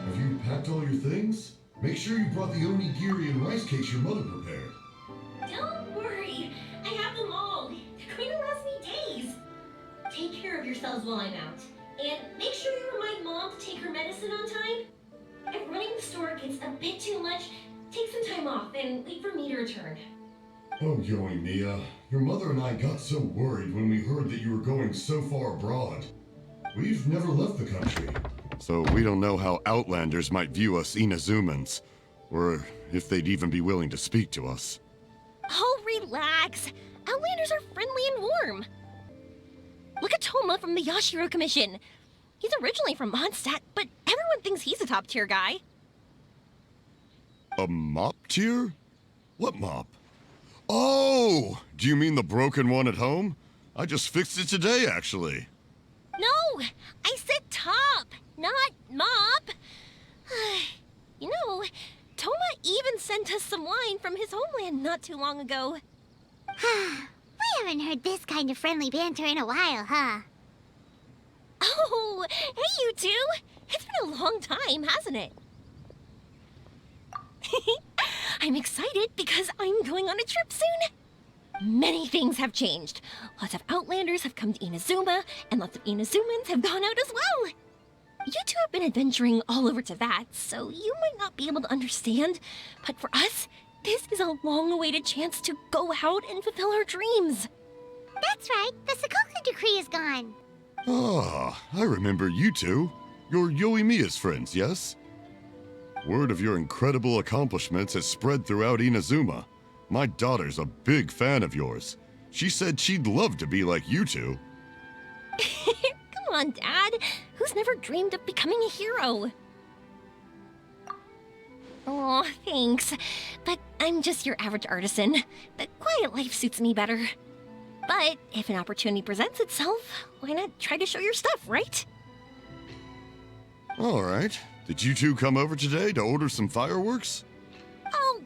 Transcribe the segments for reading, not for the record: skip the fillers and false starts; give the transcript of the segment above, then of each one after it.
Have you packed all your things? Make sure you brought the onigiri and rice cakes your mother prepared. Don't worry, I have them all. They're going to last me days. Take care of yourselves while I'm out. And make sure you remind Mom to take her medicine on time. If running the store gets a bit too much, take some time off and wait for me to return. Oh, Yoimiya, your mother and I got so worried when we heard that you were going so far abroad. We've never left the country, so we don't know how Outlanders might view us Inazumans, or if they'd even be willing to speak to us. Oh, relax. Outlanders are friendly and warm. Look at Toma from the Yashiro Commission. He's originally from Mondstadt, but everyone thinks he's a top-tier guy. A mop tier? What mop? Oh! Do you mean the broken one at home? I just fixed it today, actually. No! I said top, not mop. You know, Toma even sent us some wine from his homeland not too long ago. We haven't heard this kind of friendly banter in a while, huh? Oh, hey you two! It's been a long time, hasn't it? I'm excited because I'm going on a trip soon. Many things have changed. Lots of Outlanders have come to Inazuma, and lots of Inazumans have gone out as well. You two have been adventuring all over Teyvat, so you might not be able to understand, but for us, this is a long-awaited chance to go out and fulfill our dreams. That's right, the Sakoku decree is gone. Ah, I remember you two. You're Yoimiya's friends, yes? Word of your incredible accomplishments has spread throughout Inazuma. My daughter's a big fan of yours. She said she'd love to be like you two. Come on, Dad. Who's never dreamed of becoming a hero? Oh, thanks. But I'm just your average artisan. The quiet life suits me better. But if an opportunity presents itself, why not try to show your stuff, right? All right. Did you two come over today to order some fireworks? Oh,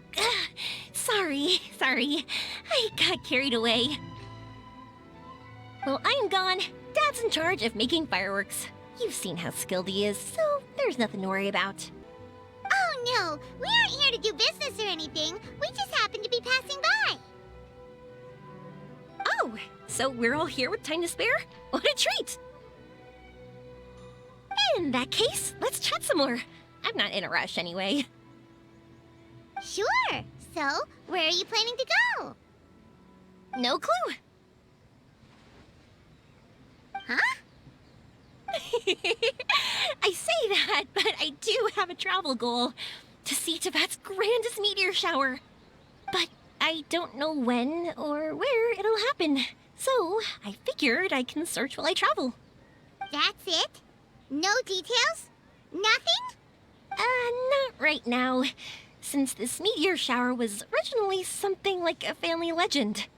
sorry. I got carried away. Well, I'm gone. Dad's in charge of making fireworks. You've seen how skilled he is, so there's nothing to worry about. Oh no, we aren't here to do business or anything. We just happen to be passing by. Oh, so we're all here with time to spare? What a treat! In that case, let's chat some more. I'm not in a rush anyway. Sure. So, where are you planning to go? No clue. Huh? I say that, but I do have a travel goal. To see Teyvat's grandest meteor shower. But I don't know when or where it'll happen. So, I figured I can search while I travel. That's it? No details? Nothing? Not right now. Since this meteor shower was originally something like a family legend.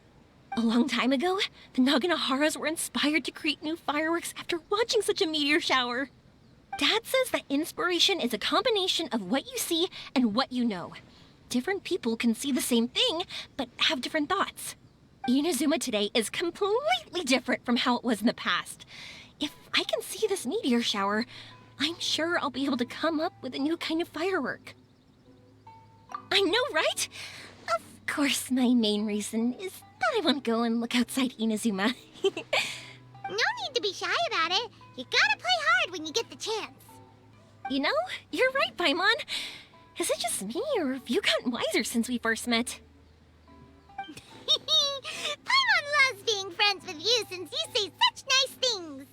A long time ago, the Naganaharas were inspired to create new fireworks after watching such a meteor shower. Dad says that inspiration is a combination of what you see and what you know. Different people can see the same thing, but have different thoughts. Inazuma today is completely different from how it was in the past. If I can see this meteor shower, I'm sure I'll be able to come up with a new kind of firework. I know, right? Of course, my main reason is that I want to go and look outside Inazuma. No need to be shy about it. You gotta play hard when you get the chance. You know, you're right, Paimon. Is it just me, or have you gotten wiser since we first met? Paimon loves being friends with you since you say such nice things.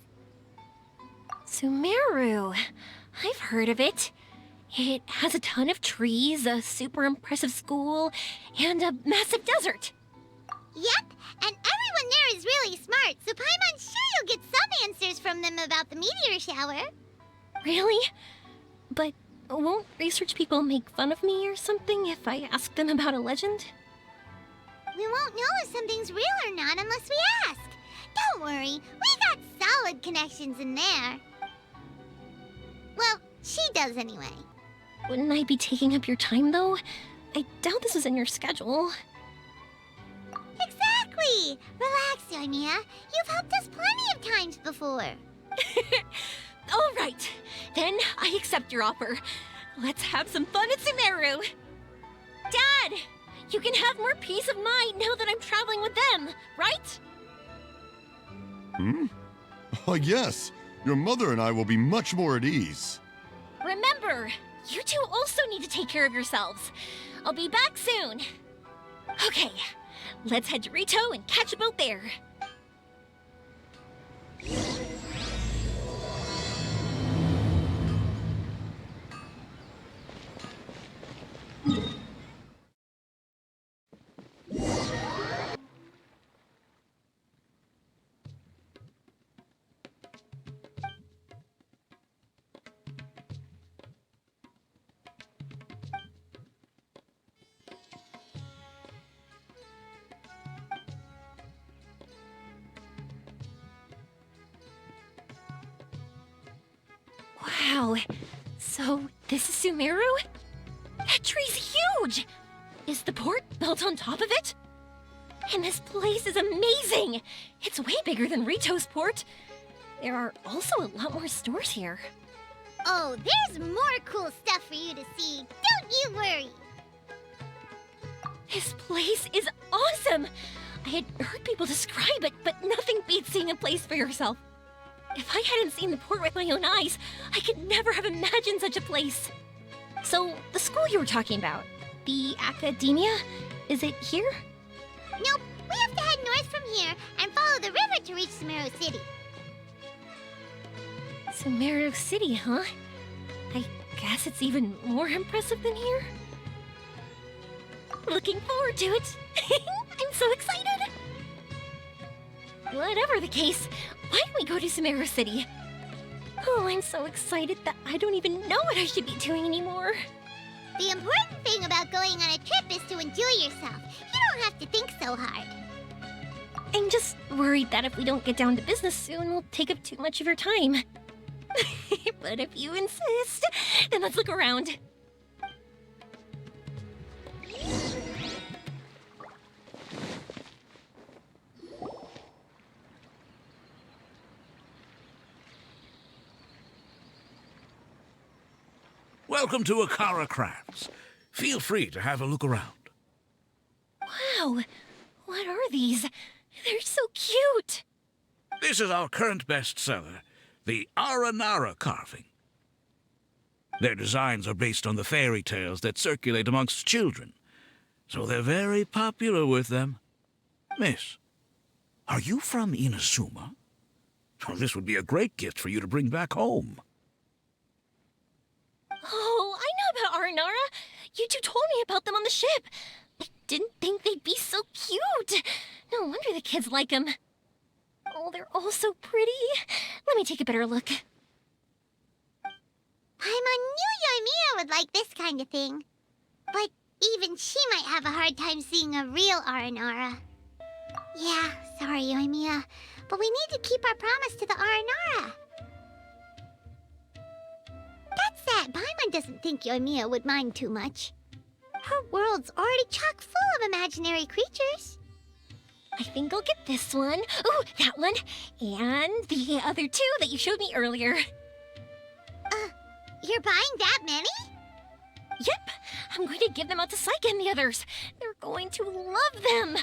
Sumeru. I've heard of it. It has a ton of trees, a super impressive school, and a massive desert. Yep, and everyone there is really smart, so Paimon's sure you'll get some answers from them about the meteor shower. Really? But won't research people make fun of me or something if I ask them about a legend? We won't know if something's real or not unless we ask. Don't worry, we got solid connections in there. Well, she does anyway. Wouldn't I be taking up your time, though? I doubt this is in your schedule. Exactly! Relax, Yoimiya. You've helped us plenty of times before. All right, then I accept your offer. Let's have some fun at Sumeru. Dad, you can have more peace of mind now that I'm traveling with them, right? Yes. Your mother and I will be much more at ease. Remember, you two also need to take care of yourselves. I'll be back soon. Okay, let's head to Rito and catch a boat there. Wow, so this is Sumeru? That tree's huge! Is the port built on top of it? And this place is amazing! It's way bigger than Rito's port. There are also a lot more stores here. Oh, there's more cool stuff for you to see. Don't you worry. This place is awesome! I had heard people describe it, but nothing beats seeing a place for yourself. If I hadn't seen the port with my own eyes, I could never have imagined such a place. So, the school you were talking about, the academia, is it here? Nope, we have to head north from here and follow the river to reach Sumeru City. Sumeru City, huh? I guess it's even more impressive than here. Looking forward to it. I'm so excited. Whatever the case, why don't we go to Sumeru City? Oh, I'm so excited that I don't even know what I should be doing anymore. The important thing about going on a trip is to enjoy yourself. You don't have to think so hard. I'm just worried that if we don't get down to business soon, we'll take up too much of your time. But if you insist, then let's look around. Welcome to Akara Crafts. Feel free to have a look around. Wow, what are these? They're so cute. This is our current bestseller, the Aranara carving. Their designs are based on the fairy tales that circulate amongst children, so they're very popular with them. Miss, are you from Inazuma? Well, this would be a great gift for you to bring back home. Oh, I know about Aranara. You two told me about them on the ship. I didn't think they'd be so cute. No wonder the kids like them. Oh, they're all so pretty. Let me take a better look. Paimon knew Yoimiya would like this kind of thing. But even she might have a hard time seeing a real Aranara. Yeah, sorry, Yoimiya, but we need to keep our promise to the Aranara. That said, Paimon doesn't think Yoimiya would mind too much. Her world's already chock full of imaginary creatures. I think I'll get this one. Ooh, that one. And the other two that you showed me earlier. You're buying that many? Yep, I'm going to give them out to Saika and the others. They're going to love them.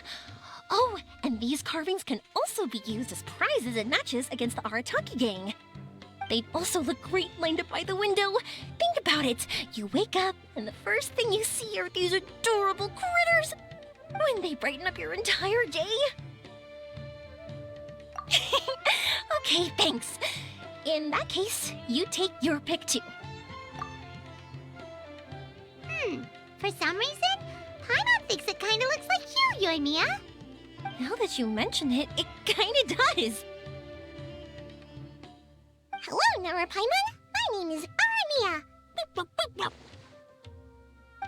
Oh, and these carvings can also be used as prizes in matches against the Arataki gang. They'd also look great lined up by the window. Think about it. You wake up, and the first thing you see are these adorable critters. Wouldn't they brighten up your entire day? Okay, thanks. In that case, you take your pick too. For some reason, Paimon thinks it kind of looks like you, Yoimiya. Now that you mention it, it kind of does. Hello, Nara Paimon. My name is Yoimiya.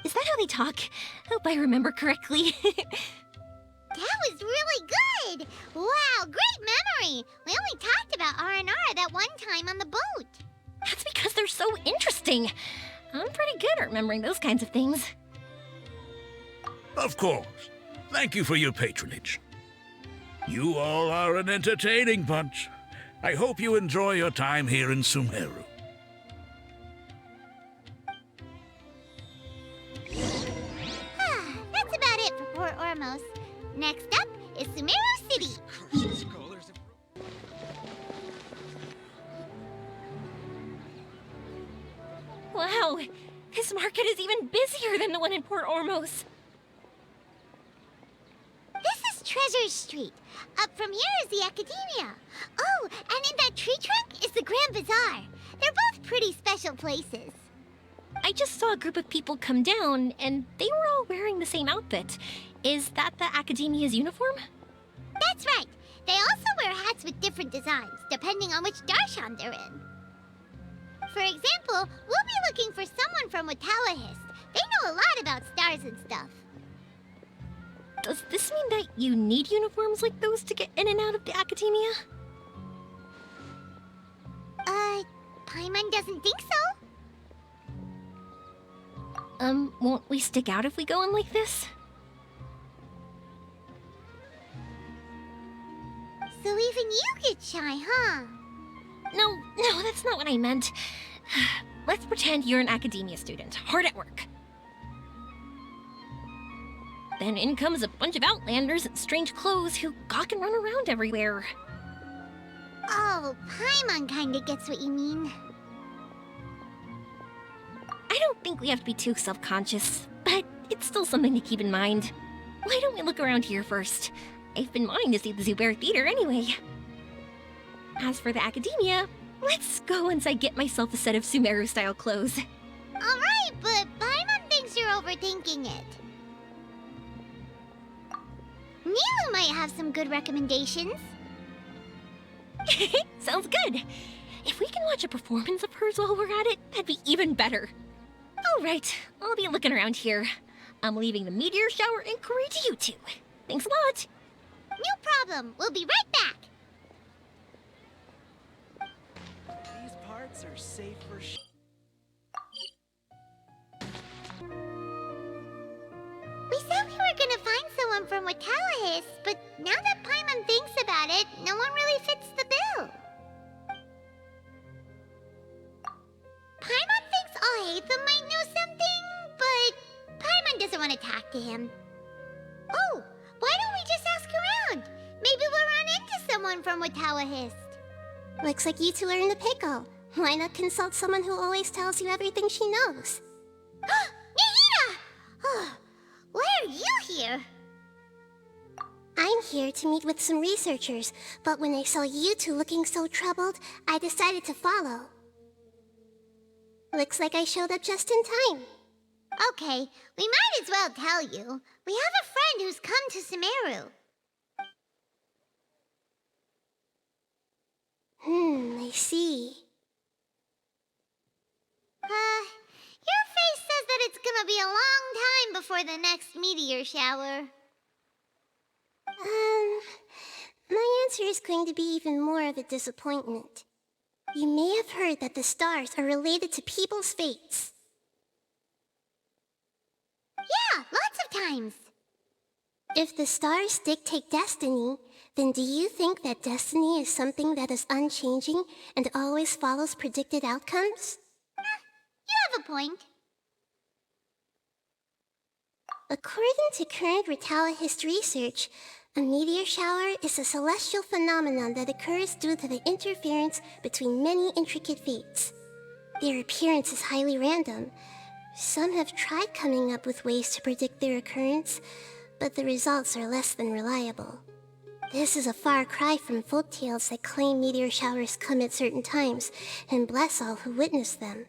Is that how they talk? Hope I remember correctly. That was really good! Wow, great memory! We only talked about Aranara that one time on the boat. That's because they're so interesting. I'm pretty good at remembering those kinds of things. Of course. Thank you for your patronage. You all are an entertaining bunch. I hope you enjoy your time here in Sumeru. That's about it for Port Ormos. Next up is Sumeru City. Wow, this market is even busier than the one in Port Ormos. This is Treasure Street. Up from here is the Academia. Oh, and in that tree trunk is the Grand Bazaar. They're both pretty special places. I just saw a group of people come down, and they were all wearing the same outfit. Is that the Academia's uniform? That's right. They also wear hats with different designs, depending on which darshan they're in. For example, we'll be looking for someone from Watawahist. They know a lot about stars and stuff. Does this mean that you need uniforms like those to get in and out of the Academia? Paimon doesn't think so. Won't we stick out if we go in like this? So even you get shy, huh? No, that's not what I meant. Let's pretend you're an Academia student, hard at work. Then in comes a bunch of Outlanders in strange clothes who gawk and run around everywhere. Oh, Paimon kinda gets what you mean. I don't think we have to be too self-conscious, but it's still something to keep in mind. Why don't we look around here first? I've been wanting to see the Zubair Theater anyway. As for the Academia, let's go once I get myself a set of Sumeru-style clothes. Alright, but Paimon thinks you're overthinking it. Nilu might have some good recommendations. Sounds good. If we can watch a performance of hers while we're at it, that'd be even better. All right, I'll be looking around here. I'm leaving the meteor shower inquiry to you two. Thanks a lot. No problem. We'll be right back. These parts are safe for We said we were gonna find someone from Watawahist, but now that Paimon thinks about it, no one really fits the bill. Paimon thinks Alhaitham might know something, but Paimon doesn't want to talk to him. Oh, why don't we just ask around? Maybe we'll run into someone from Watawahist. Looks like you two are in the pickle. Why not consult someone who always tells you everything she knows? Nahida! Oh, why are you here? I'm here to meet with some researchers, but when I saw you two looking so troubled, I decided to follow. Looks like I showed up just in time. Okay, we might as well tell you. We have a friend who's come to Sumeru. I see. Your face says that it's gonna be a long time before the next meteor shower. My answer is going to be even more of a disappointment. You may have heard that the stars are related to people's fates. Yeah, lots of times. If the stars dictate destiny, then do you think that destiny is something that is unchanging and always follows predicted outcomes? You have a point. According to current Watawahist research, a meteor shower is a celestial phenomenon that occurs due to the interference between many intricate fates. Their appearance is highly random. Some have tried coming up with ways to predict their occurrence, but the results are less than reliable. This is a far cry from folktales that claim meteor showers come at certain times and bless all who witness them.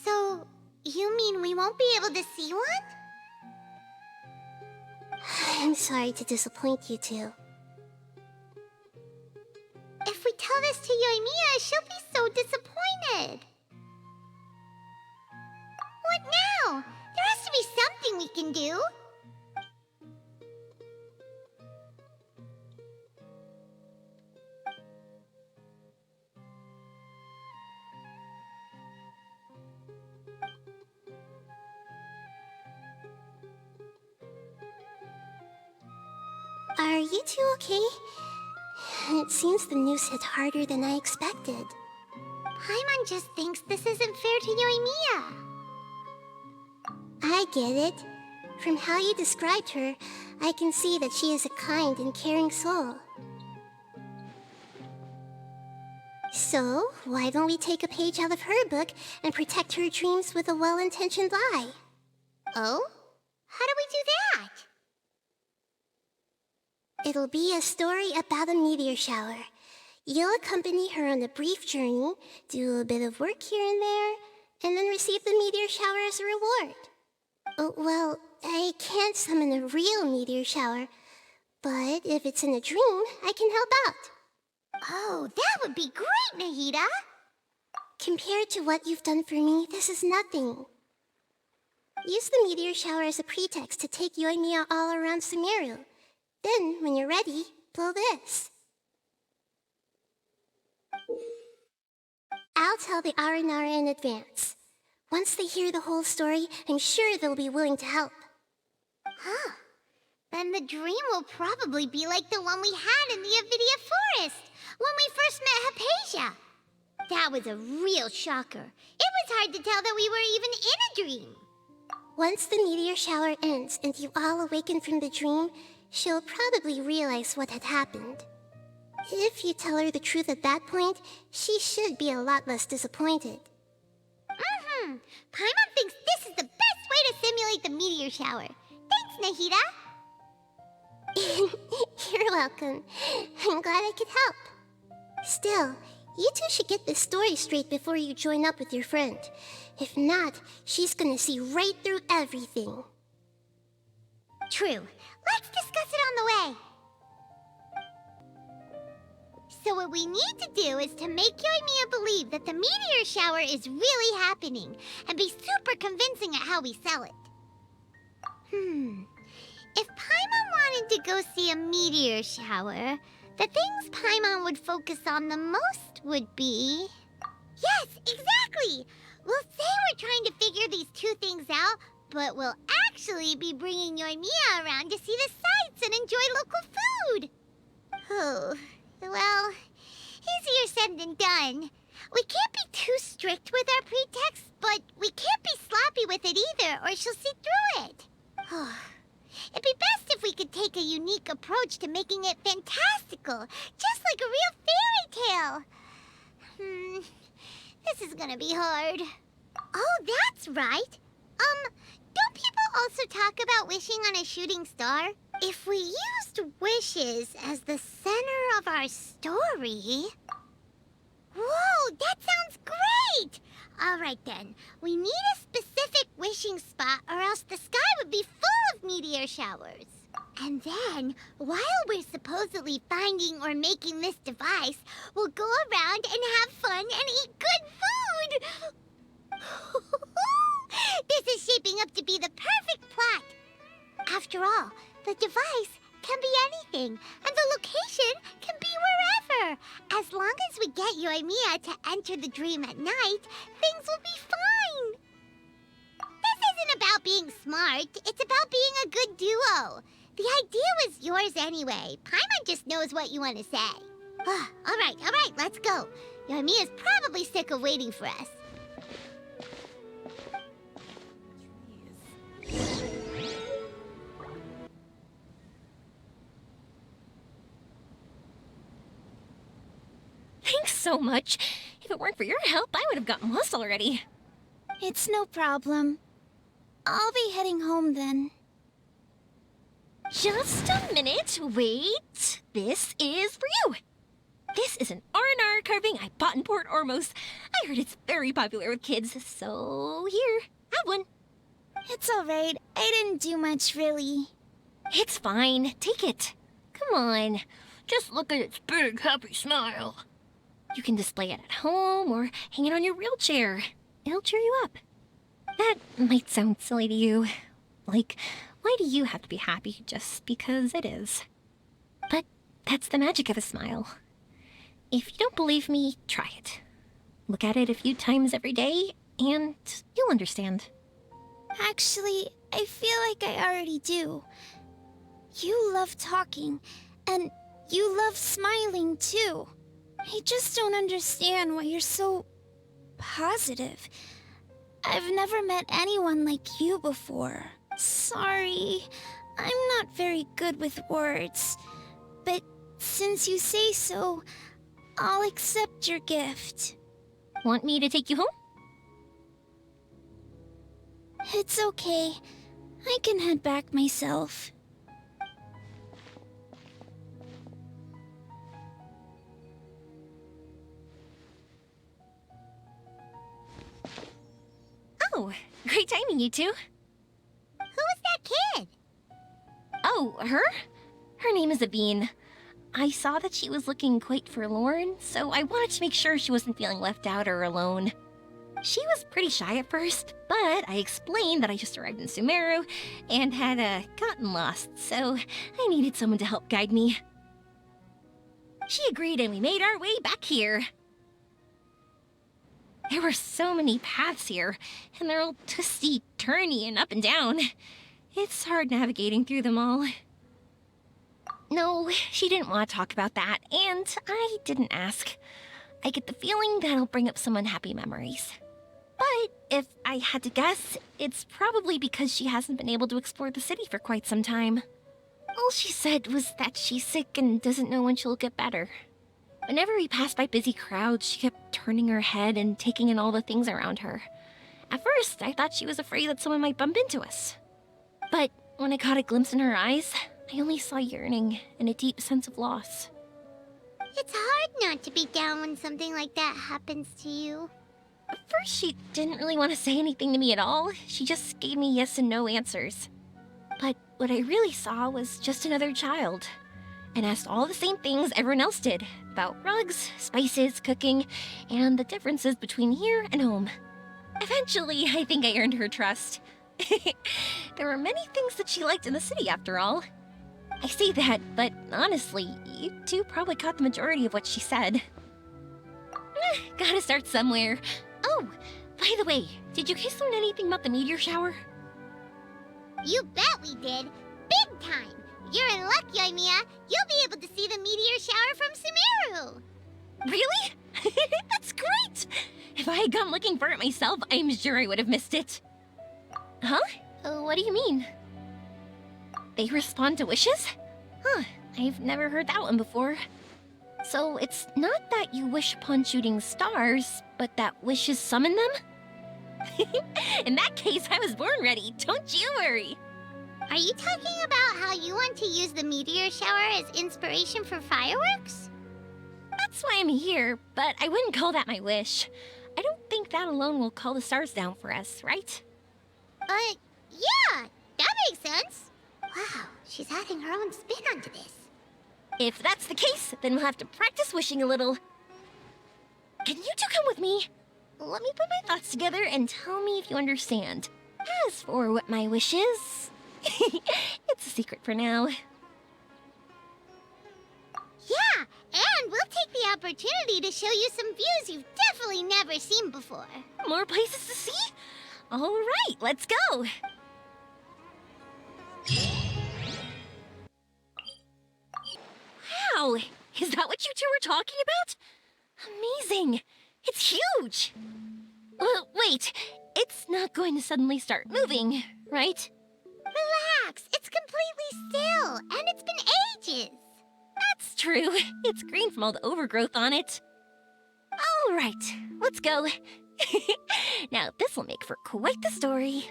So, you mean we won't be able to see one? I'm sorry to disappoint you two. If we tell this to Yoimiya, she'll be so disappointed. What now? There has to be something we can do. Are you two okay? It seems the news hit harder than I expected. Paimon just thinks this isn't fair to Yoimiya. I get it. From how you described her, I can see that she is a kind and caring soul. So, why don't we take a page out of her book and protect her dreams with a well-intentioned lie? Oh? How do we do that? It'll be a story about a meteor shower. You'll accompany her on a brief journey, do a bit of work here and there, and then receive the meteor shower as a reward. Oh, well, I can't summon a real meteor shower, but if it's in a dream, I can help out. Oh, that would be great, Nahida! Compared to what you've done for me, this is nothing. Use the meteor shower as a pretext to take Yoimiya all around Sumeru. Then, when you're ready, blow this. I'll tell the Aranara in advance. Once they hear the whole story, I'm sure they'll be willing to help. Huh. Then the dream will probably be like the one we had in the Avidia Forest, when we first met Hypatia. That was a real shocker. It was hard to tell that we were even in a dream. Once the meteor shower ends and you all awaken from the dream, she'll probably realize what had happened. If you tell her the truth at that point, she should be a lot less disappointed. Paimon thinks this is the best way to simulate the meteor shower. Thanks, Nahida. You're welcome. I'm glad I could help. Still, you two should get this story straight before you join up with your friend. If not, she's gonna see right through everything. True. Let's discuss it on the way. So what we need to do is to make Yoimiya believe that the meteor shower is really happening, and be super convincing at how we sell it. If Paimon wanted to go see a meteor shower, the things Paimon would focus on the most would be... Yes, exactly! We'll say we're trying to figure these two things out, but we'll actually be bringing Yoimiya around to see the sights and enjoy local food. Oh, well, easier said than done. We can't be too strict with our pretext, but we can't be sloppy with it either, or she'll see through it. It'd be best if we could take a unique approach to making it fantastical, just like a real fairy tale. This is gonna be hard. Oh, that's right. Don't people also talk about wishing on a shooting star? If we used wishes as the center of our story... Whoa, that sounds great! Alright then, we need a specific wishing spot or else the sky would be full of meteor showers. And then, while we're supposedly finding or making this device, we'll go around and have fun and eat good food! This is shaping up to be the perfect plot. After all, the device can be anything, and the location can be wherever. As long as we get Yoimiya to enter the dream at night, things will be fine. This isn't about being smart, it's about being a good duo. The idea was yours anyway. Paimon just knows what you want to say. All right, let's go. Yoimiya's probably sick of waiting for us. Thanks so much. If it weren't for your help, I would have gotten lost already. It's no problem. I'll be heading home then. Just a minute, wait. This is for you. This is an R&R carving I bought in Port Ormos. I heard it's very popular with kids, so here, have one. It's alright. I didn't do much, really. It's fine. Take it. Come on. Just look at its big, happy smile. You can display it at home or hang it on your wheelchair. It'll cheer you up. That might sound silly to you. Like, why do you have to be happy just because it is? But that's the magic of a smile. If you don't believe me, try it. Look at it a few times every day, and you'll understand. Actually, I feel like I already do. You love talking, and You love smiling, too. I just don't understand why you're so positive. I've never met anyone like you before. Sorry, I'm not very good with words. But since you say so, I'll accept your gift. Want me to take you home? It's okay. I can head back myself. Oh, great timing, you two. Who was that kid? Oh, her? Her name is Aveen. I saw that she was looking quite forlorn, so I wanted to make sure she wasn't feeling left out or alone. She was pretty shy at first, but I explained that I just arrived in Sumeru and had gotten lost, so I needed someone to help guide me. She agreed and we made our way back here. There were so many paths here, and they're all twisty, turny, and up and down. It's hard navigating through them all. No, she didn't want to talk about that, and I didn't ask. I get the feeling that'll bring up some unhappy memories. But if I had to guess, it's probably because she hasn't been able to explore the city for quite some time. All she said was that she's sick and doesn't know when she'll get better. Whenever we passed by busy crowds, she kept turning her head and taking in all the things around her. At first, I thought she was afraid that someone might bump into us. But when I caught a glimpse in her eyes, I only saw yearning and a deep sense of loss. It's hard not to be down when something like that happens to you. At first, she didn't really want to say anything to me at all. She just gave me yes and no answers. But what I really saw was just another child, and asked all the same things everyone else did, about rugs, spices, cooking, and the differences between here and home. Eventually, I think I earned her trust. There were many things that she liked in the city, after all. I say that, but honestly, you two probably caught the majority of what she said. Gotta start somewhere. Oh, by the way, did you guys learn anything about the meteor shower? You bet we did. Big time. You're in luck, Yoimiya. You'll be able to see the meteor shower from Sumeru. Really? That's great! If I had gone looking for it myself, I'm sure I would have missed it. Huh? What do you mean? They respond to wishes? Huh, I've never heard that one before. So it's not that you wish upon shooting stars, but that wishes summon them? In that case, I was born ready, don't you worry. Are you talking about how you want to use the meteor shower as inspiration for fireworks? That's why I'm here, but I wouldn't call that my wish. I don't think that alone will call the stars down for us, right? Yeah, that makes sense. Wow, she's adding her own spin onto this. If that's the case, then we'll have to practice wishing a little. Can you two come with me? Let me put my thoughts together and tell me if you understand. As for what my wish is, it's a secret for now. Yeah, and we'll take the opportunity to show you some views you've definitely never seen before. More places to see? All right, let's go. Wow, is that what you two were talking about? Amazing. It's huge. Wait, it's not going to suddenly start moving, right? Relax, it's completely still, and it's been ages. That's true. It's green from all the overgrowth on it. All right, let's go. Now, this will make for quite the story.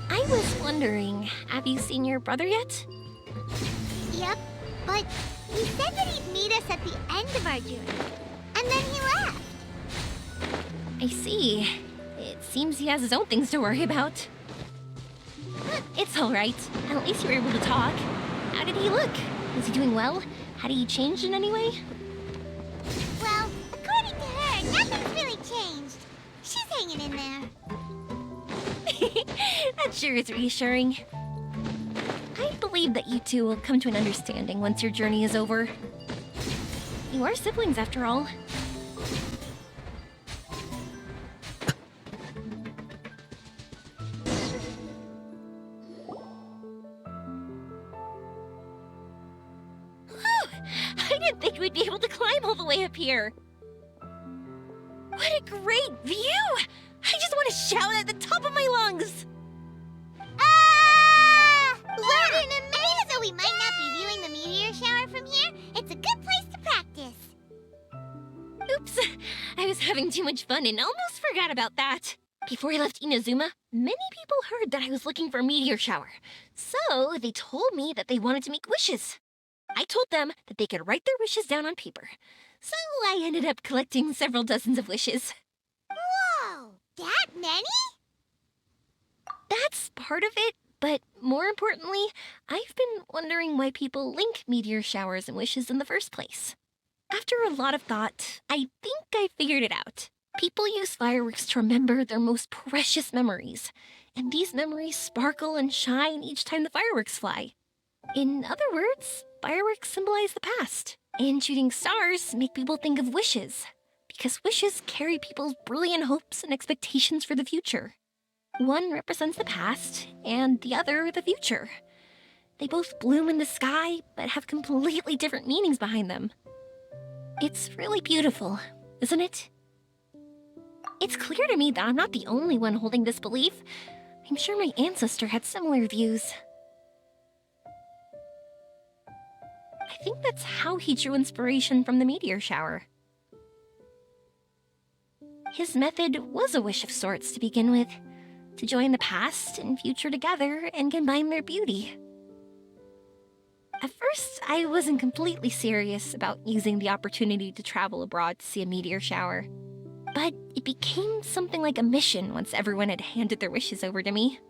I was wondering, have you seen your brother yet? Yep, but he said that he'd meet us at the end of our journey, and then he left. I see. It seems he has his own things to worry about. It's all right. At least you were able to talk. How did he look? Was he doing well? Had he changed in any way? Well, according to her, nothing's really changed. She's hanging in there. That sure is reassuring. I believe that you two will come to an understanding once your journey is over. You are siblings, after all. didn't think we'd be able to climb all the way up here. What a great view! I just want to shout at the top of my lungs! What an amazing! So we might not be viewing the meteor shower from here. It's a good place to practice. Oops, I was having too much fun and almost forgot about that. Before I left Inazuma, many people heard that I was looking for a meteor shower. So they told me that they wanted to make wishes. I told them that they could write their wishes down on paper. So I ended up collecting several dozens of wishes. Whoa! That many? That's part of it, but more importantly, I've been wondering why people link meteor showers and wishes in the first place. After a lot of thought, I think I figured it out. People use fireworks to remember their most precious memories, and these memories sparkle and shine each time the fireworks fly. In other words, fireworks symbolize the past, and shooting stars make people think of wishes, because wishes carry people's brilliant hopes and expectations for the future. One represents the past, and the other the future. They both bloom in the sky, but have completely different meanings behind them. It's really beautiful, isn't it? It's clear to me that I'm not the only one holding this belief. I'm sure my ancestor had similar views. I think that's how he drew inspiration from the meteor shower. His method was a wish of sorts to begin with, to join the past and future together and combine their beauty. At first, I wasn't completely serious about using the opportunity to travel abroad to see a meteor shower. But it became something like a mission once everyone had handed their wishes over to me.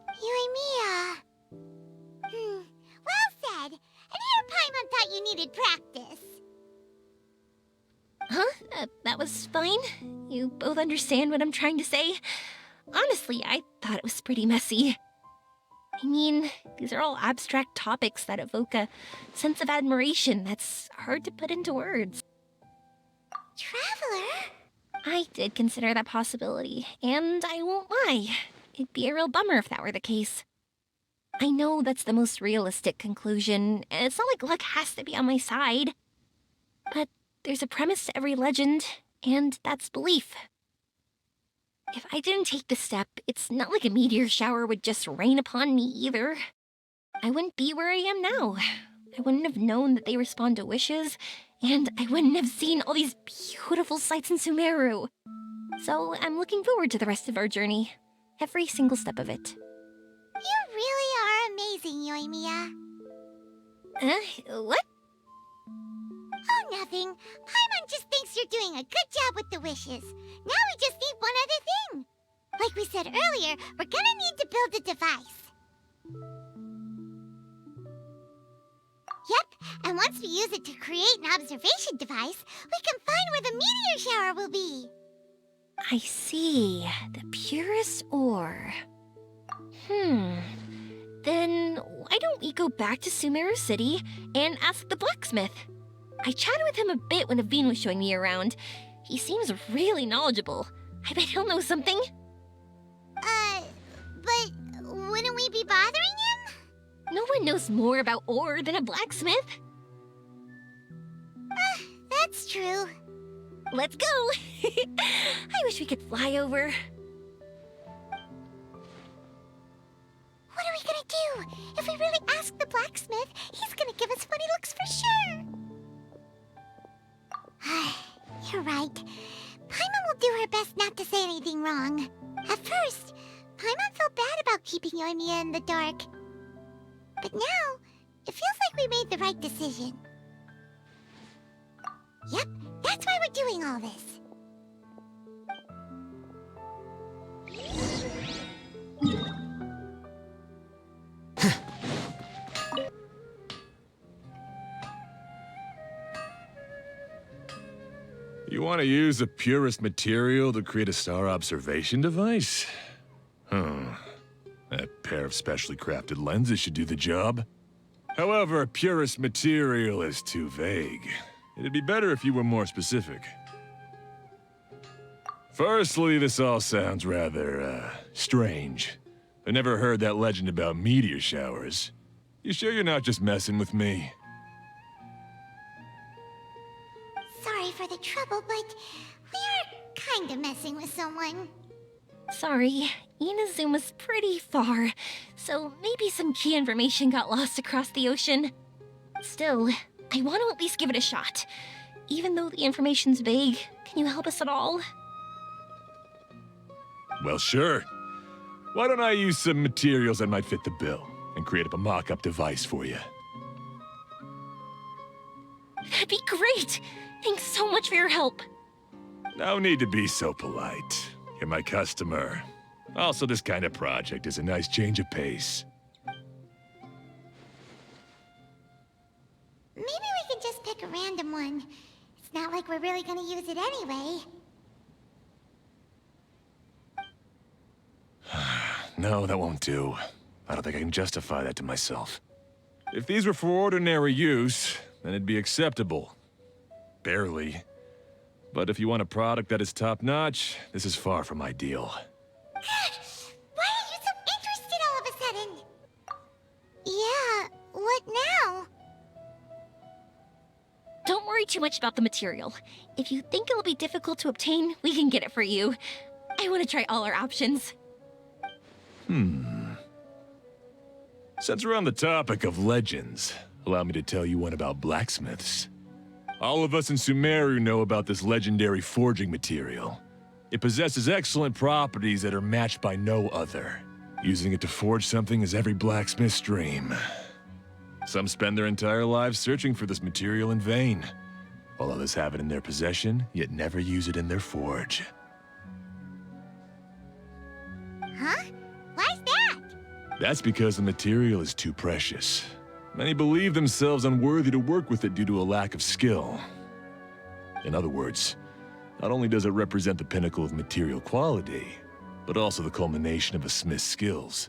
Yoimiya. Well said. And here Paimon thought you needed practice. Huh? That was fine? You both understand what I'm trying to say? Honestly, I thought it was pretty messy. I mean, these are all abstract topics that evoke a sense of admiration that's hard to put into words. Traveler? I did consider that possibility, and I won't lie. It'd be a real bummer if that were the case. I know that's the most realistic conclusion, and it's not like luck has to be on my side. But there's a premise to every legend, and that's belief. If I didn't take the step, it's not like a meteor shower would just rain upon me either. I wouldn't be where I am now. I wouldn't have known that they respond to wishes, and I wouldn't have seen all these beautiful sights in Sumeru. So I'm looking forward to the rest of our journey. Every single step of it. You really are amazing, Yoimiya. What? Oh, nothing. Paimon just thinks you're doing a good job with the wishes. Now we just need one other thing. Like we said earlier, we're gonna need to build a device. Yep, and once we use it to create an observation device, we can find where the meteor shower will be. I see. The purest ore. Then why don't we go back to Sumeru City and ask the blacksmith? I chatted with him a bit when Aveen was showing me around. He seems really knowledgeable. I bet he'll know something. But wouldn't we be bothering him? No one knows more about ore than a blacksmith. That's true. Let's go! I wish we could fly over. What are we gonna do? If we really ask the blacksmith, he's gonna give us funny looks for sure. You're right. Paimon will do her best not to say anything wrong. At first, Paimon felt bad about keeping Yoimiya in the dark. But now, it feels like we made the right decision. Yep, that's why we're doing all this. You want to use the purest material to create a star observation device? That pair of specially crafted lenses should do the job. However, purest material is too vague. It'd be better if you were more specific. Firstly, this all sounds rather, strange. I never heard that legend about meteor showers. You sure you're not just messing with me? for the trouble, but we are kinda messing with someone. Sorry, Inazuma was pretty far, so maybe some key information got lost across the ocean. Still, I want to at least give it a shot. Even though the information's vague, can you help us at all? Well, sure. Why don't I use some materials that might fit the bill and create up a mock-up device for you? That'd be great! Thanks so much for your help. No need to be so polite. You're my customer. Also, this kind of project is a nice change of pace. Maybe we can just pick a random one. It's not like we're really gonna use it anyway. No, that won't do. I don't think I can justify that to myself. If these were for ordinary use, then it'd be acceptable. Barely. But if you want a product that is top-notch, this is far from ideal. Why are you so interested all of a sudden? Yeah, what now? Don't worry too much about the material. If you think it'll be difficult to obtain, we can get it for you. I want to try all our options. Since we're on the topic of legends, allow me to tell you one about blacksmiths. All of us in Sumeru know about this legendary forging material. It possesses excellent properties that are matched by no other. Using it to forge something is every blacksmith's dream. Some spend their entire lives searching for this material in vain, while others have it in their possession, yet never use it in their forge. Huh? Why's that? That's because the material is too precious. Many believe themselves unworthy to work with it due to a lack of skill. In other words, not only does it represent the pinnacle of material quality, but also the culmination of a smith's skills.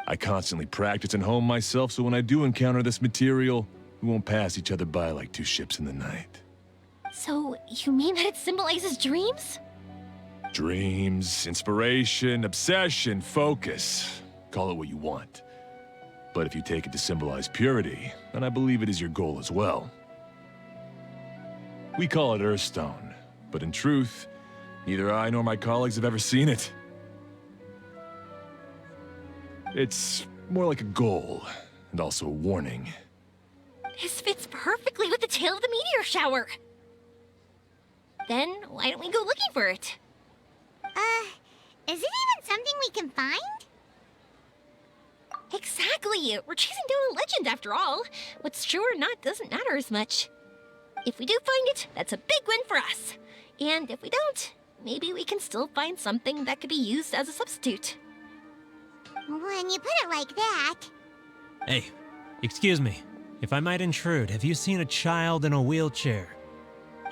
I constantly practice and hone myself, so when I do encounter this material, we won't pass each other by like two ships in the night. So, you mean that it symbolizes dreams? Dreams, inspiration, obsession, focus. Call it what you want. But if you take it to symbolize purity, then I believe it is your goal as well. We call it Earthstone, but in truth, neither I nor my colleagues have ever seen it. It's more like a goal, and also a warning. This fits perfectly with the tale of the meteor shower. Then, why don't we go looking for it? Is it even something we can find? Exactly! We're chasing down a legend after all. What's true or not doesn't matter as much. If we do find it, that's a big win for us. And if we don't, maybe we can still find something that could be used as a substitute. When you put it like that... Hey, excuse me. If I might intrude, have you seen a child in a wheelchair?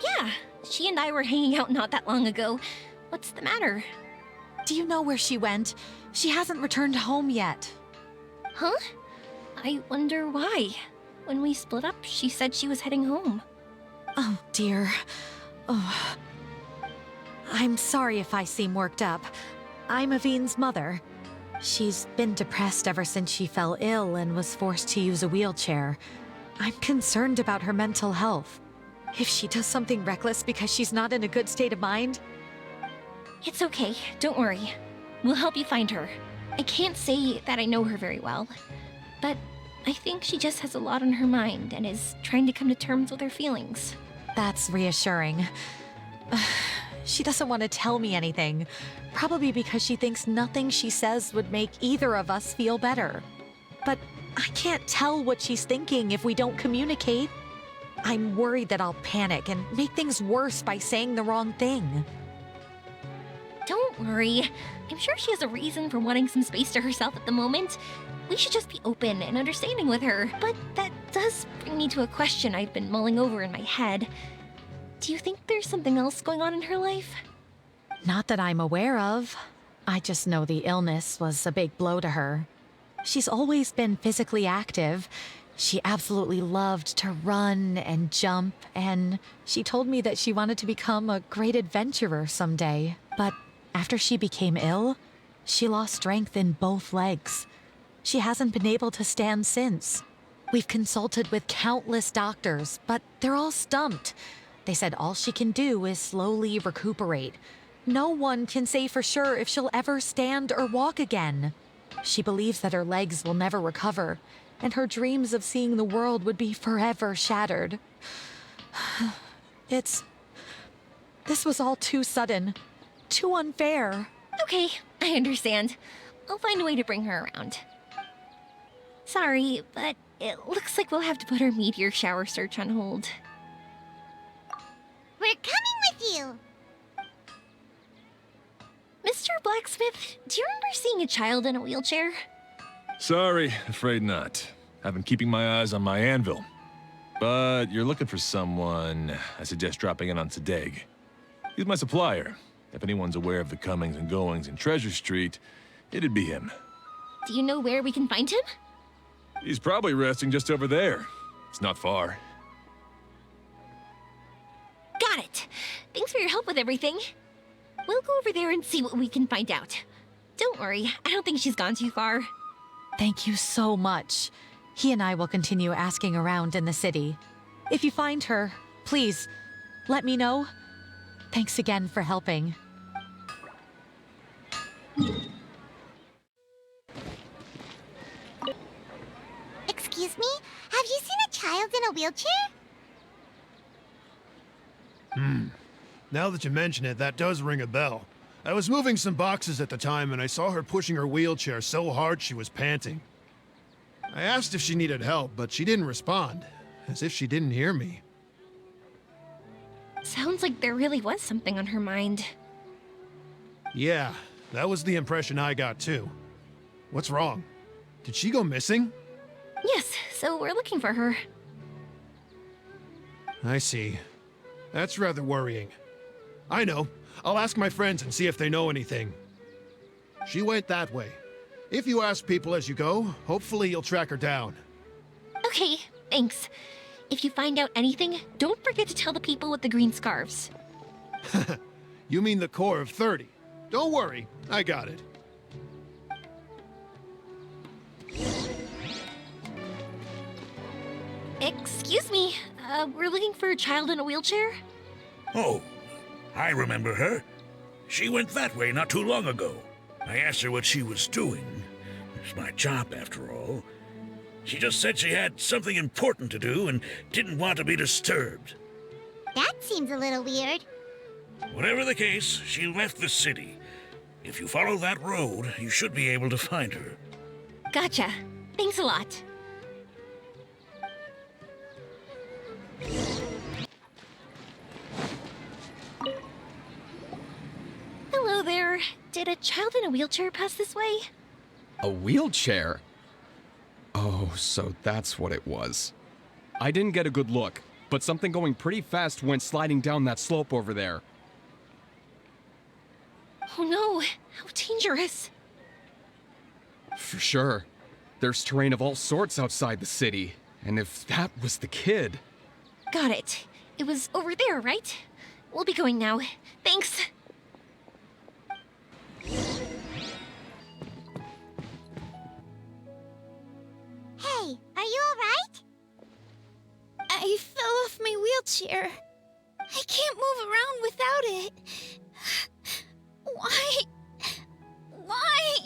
Yeah, she and I were hanging out not that long ago. What's the matter? Do you know where she went? She hasn't returned home yet. Huh? I wonder why. When we split up, she said she was heading home. Oh, dear. Oh. I'm sorry if I seem worked up. I'm Avine's mother. She's been depressed ever since she fell ill and was forced to use a wheelchair. I'm concerned about her mental health. If she does something reckless because she's not in a good state of mind... It's okay, don't worry. We'll help you find her. I can't say that I know her very well, but I think she just has a lot on her mind and is trying to come to terms with her feelings. That's reassuring. She doesn't want to tell me anything, probably because she thinks nothing she says would make either of us feel better. But I can't tell what she's thinking if we don't communicate. I'm worried that I'll panic and make things worse by saying the wrong thing. Don't worry. I'm sure she has a reason for wanting some space to herself at the moment. We should just be open and understanding with her. But that does bring me to a question I've been mulling over in my head. Do you think there's something else going on in her life? Not that I'm aware of. I just know the illness was a big blow to her. She's always been physically active. She absolutely loved to run and jump, and she told me that she wanted to become a great adventurer someday. But after she became ill, she lost strength in both legs. She hasn't been able to stand since. We've consulted with countless doctors, but they're all stumped. They said all she can do is slowly recuperate. No one can say for sure if she'll ever stand or walk again. She believes that her legs will never recover, and her dreams of seeing the world would be forever shattered. This was all too sudden. Too unfair. Okay, I understand. I'll find a way to bring her around. Sorry, but it looks like we'll have to put our meteor shower search on hold. We're coming with you! Mr. Blacksmith, do you remember seeing a child in a wheelchair? Sorry, afraid not. I've been keeping my eyes on my anvil. But you're looking for someone, I suggest dropping in on Sadeg. He's my supplier. If anyone's aware of the comings and goings in Treasure Street, it'd be him. Do you know where we can find him? He's probably resting just over there. It's not far. Got it. Thanks for your help with everything. We'll go over there and see what we can find out. Don't worry, I don't think she's gone too far. Thank you so much. He and I will continue asking around in the city. If you find her, please, let me know. Thanks again for helping. Excuse me? Have you seen a child in a wheelchair? Now that you mention it, that does ring a bell. I was moving some boxes at the time and I saw her pushing her wheelchair so hard she was panting. I asked if she needed help, but she didn't respond, as if she didn't hear me. Sounds like there really was something on her mind. Yeah, that was the impression I got too. What's wrong? Did she go missing? Yes, so we're looking for her. I see. That's rather worrying. I know. I'll ask my friends and see if they know anything. She went that way. If you ask people as you go, hopefully you'll track her down. Okay, thanks. If you find out anything, don't forget to tell the people with the green scarves. You mean the core of 30. Don't worry, I got it. Excuse me, we're looking for a child in a wheelchair? Oh, I remember her. She went that way not too long ago. I asked her what she was doing. It's my job, after all. She just said she had something important to do and didn't want to be disturbed. That seems a little weird. Whatever the case, she left the city. If you follow that road, you should be able to find her. Gotcha. Thanks a lot. Hello there. Did a child in a wheelchair pass this way? A wheelchair? Oh, so that's what it was. I didn't get a good look, but something going pretty fast went sliding down that slope over there. Oh no, how dangerous. For sure. There's terrain of all sorts outside the city, and if that was the kid... Got it. It was over there, right? We'll be going now. Thanks. Hey, are you alright? I fell off my wheelchair. I can't move around without it. Why? Why?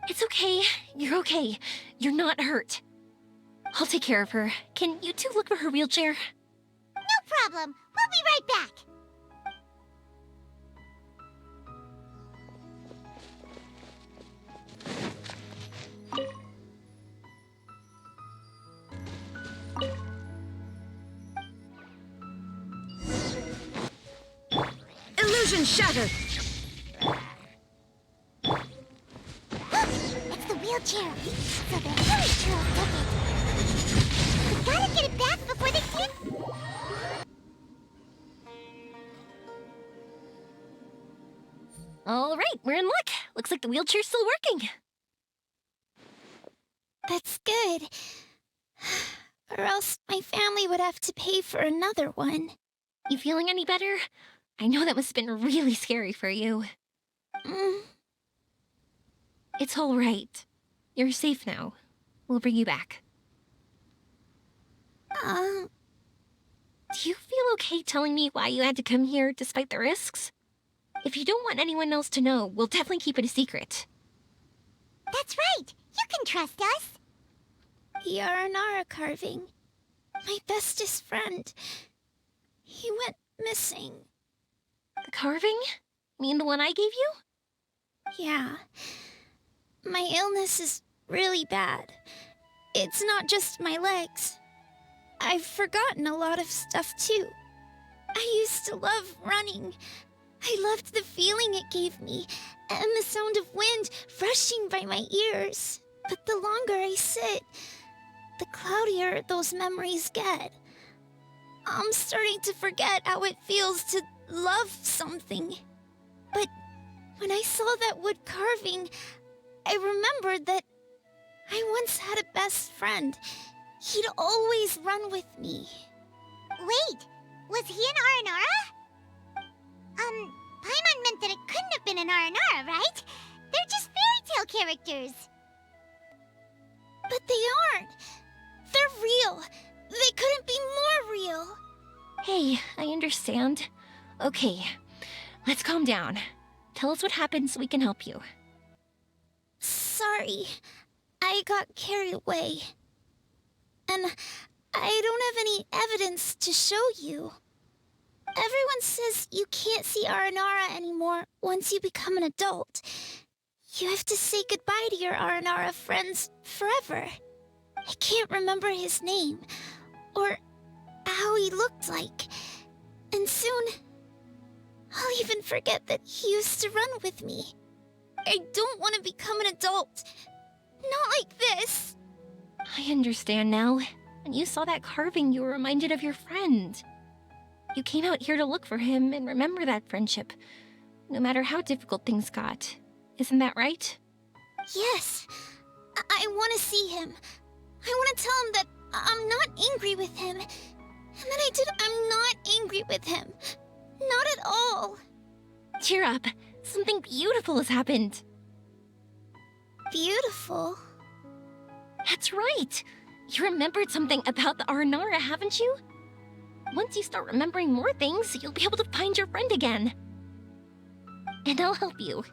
It's okay. You're okay. You're not hurt. I'll take care of her. Can you two look for her wheelchair? No problem. We'll be right back. Illusion shattered! Look! It's the wheelchair. So the really sure took it. We gotta get it back before they can... All right, we're in luck. Looks like the wheelchair's still working. That's good. Or else my family would have to pay for another one. You feeling any better? I know that must have been really scary for you. It's all right. You're safe now. We'll bring you back. Do you feel okay telling me why you had to come here despite the risks? If you don't want anyone else to know, we'll definitely keep it a secret. That's right. You can trust us. The Aranara carving. My bestest friend. He went missing. The carving? Mean the one I gave you? Yeah. My illness is really bad. It's not just my legs. I've forgotten a lot of stuff too. I used to love running. I loved the feeling it gave me, and the sound of wind rushing by my ears. But the longer I sit, the cloudier those memories get. I'm starting to forget how it feels to love something. But when I saw that wood carving, I remembered that I once had a best friend. He'd always run with me. Wait, was he an Aranara? Paimon meant that it couldn't have been an Aranara, right? They're just fairy tale characters. But they aren't. They're real. They couldn't be more real. Hey, I understand. Okay, let's calm down. Tell us what happened so we can help you. Sorry, I got carried away. And I don't have any evidence to show you. Everyone says you can't see Aranara anymore once you become an adult. You have to say goodbye to your Aranara friends forever. I can't remember his name, or how he looked like. And soon, I'll even forget that he used to run with me. I don't want to become an adult. Not like this. I understand now. When you saw that carving, you were reminded of your friend. You came out here to look for him and remember that friendship, no matter how difficult things got. Isn't that right? Yes. I want to see him. I want to tell him that I'm not angry with him. And that I'm not angry with him. Not at all. Cheer up. Something beautiful has happened. Beautiful? That's right. You remembered something about the Aranara, haven't you? Once you start remembering more things, you'll be able to find your friend again. And I'll help you.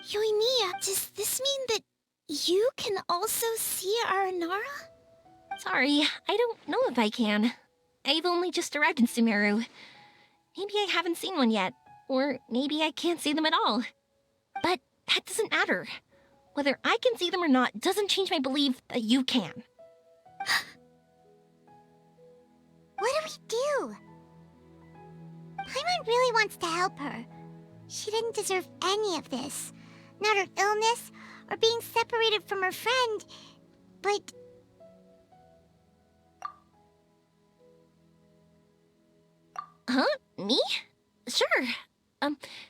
Yoimiya, does this mean that you can also see Aranara? Sorry, I don't know if I can. I've only just arrived in Sumeru. Maybe I haven't seen one yet, or maybe I can't see them at all. But that doesn't matter. Whether I can see them or not doesn't change my belief that you can. What do we do? Paimon really wants to help her. She didn't deserve any of this. Not her illness, or being separated from her friend, but... Huh? Me? Sure.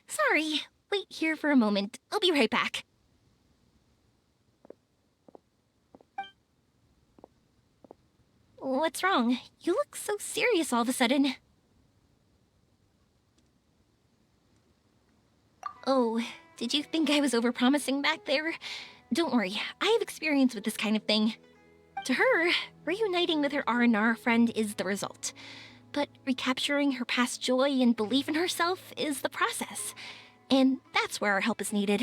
Sorry. Wait here for a moment. I'll be right back. What's wrong? You look so serious all of a sudden. Oh, did you think I was overpromising back there? Don't worry, I have experience with this kind of thing. To her, reuniting with her Aranara friend is the result. But recapturing her past joy and belief in herself is the process. And that's where our help is needed.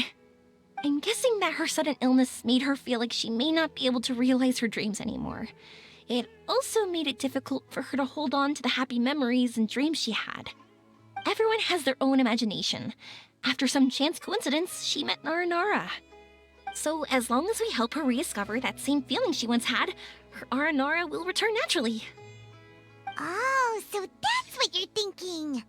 I'm guessing that her sudden illness made her feel like she may not be able to realize her dreams anymore. It also made it difficult for her to hold on to the happy memories and dreams she had. Everyone has their own imagination. After some chance coincidence, she met Aranara. So as long as we help her rediscover that same feeling she once had, her Aranara will return naturally. Oh, so that's what you're thinking.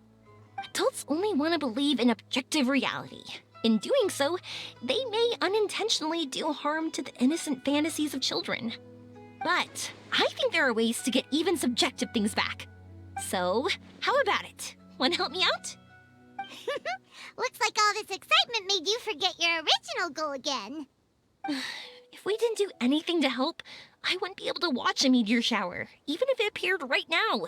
Adults only want to believe in objective reality. In doing so, they may unintentionally do harm to the innocent fantasies of children. But I think there are ways to get even subjective things back. So, how about it? Want to help me out? Looks like all this excitement made you forget your original goal again. If we didn't do anything to help, I wouldn't be able to watch a meteor shower, even if it appeared right now.